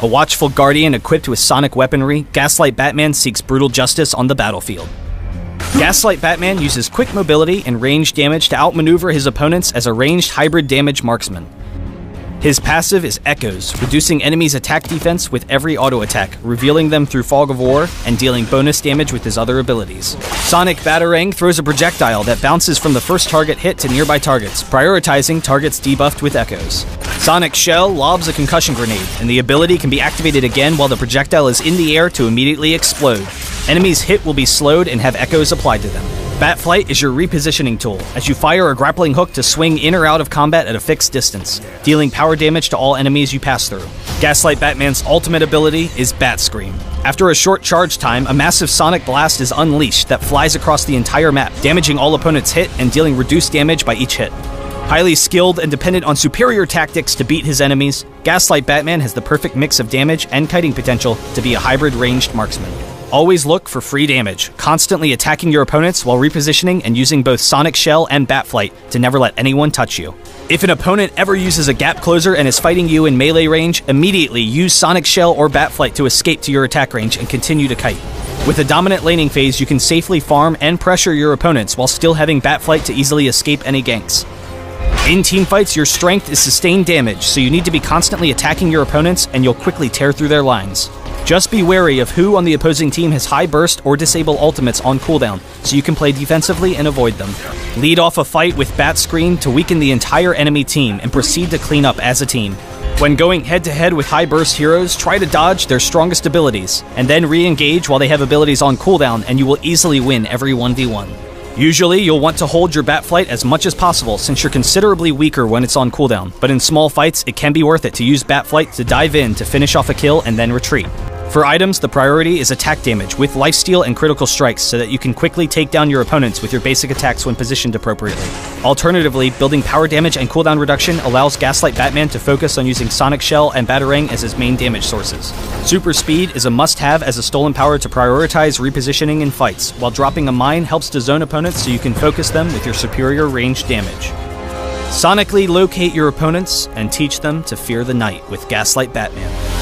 A watchful guardian equipped with sonic weaponry, Gaslight Batman seeks brutal justice on the battlefield. Gaslight Batman uses quick mobility and range damage to outmaneuver his opponents as a ranged hybrid damage marksman. His passive is Echoes, reducing enemies' attack defense with every auto attack, revealing them through Fog of War, and dealing bonus damage with his other abilities. Sonic Batarang throws a projectile that bounces from the first target hit to nearby targets, prioritizing targets debuffed with Echoes. Sonic Shell lobs a concussion grenade, and the ability can be activated again while the projectile is in the air to immediately explode. Enemies hit will be slowed and have Echoes applied to them. Batflight is your repositioning tool, as you fire a grappling hook to swing in or out of combat at a fixed distance, dealing power damage to all enemies you pass through. Gaslight Batman's ultimate ability is Bat Scream. After a short charge time, a massive sonic blast is unleashed that flies across the entire map, damaging all opponents hit and dealing reduced damage by each hit. Highly skilled and dependent on superior tactics to beat his enemies, Gaslight Batman has the perfect mix of damage and kiting potential to be a hybrid ranged marksman. Always look for free damage, constantly attacking your opponents while repositioning and using both Sonic Shell and Batflight to never let anyone touch you. If an opponent ever uses a gap closer and is fighting you in melee range, immediately use Sonic Shell or Batflight to escape to your attack range and continue to kite. With a dominant laning phase, you can safely farm and pressure your opponents while still having Batflight to easily escape any ganks. In teamfights, your strength is sustained damage, so you need to be constantly attacking your opponents and you'll quickly tear through their lines. Just be wary of who on the opposing team has high burst or disable ultimates on cooldown, so you can play defensively and avoid them. Lead off a fight with Bat Scream to weaken the entire enemy team and proceed to clean up as a team. When going head-to-head with high burst heroes, try to dodge their strongest abilities, and then re-engage while they have abilities on cooldown, and you will easily win every 1v1. Usually, you'll want to hold your Batflight as much as possible since you're considerably weaker when it's on cooldown, but in small fights, it can be worth it to use Batflight to dive in to finish off a kill and then retreat. For items, the priority is attack damage with lifesteal and critical strikes so that you can quickly take down your opponents with your basic attacks when positioned appropriately. Alternatively, building power damage and cooldown reduction allows Gaslight Batman to focus on using Sonic Shell and Batarang as his main damage sources. Super Speed is a must-have as a stolen power to prioritize repositioning in fights, while dropping a mine helps to zone opponents so you can focus them with your superior range damage. Sonically locate your opponents and teach them to fear the night with Gaslight Batman.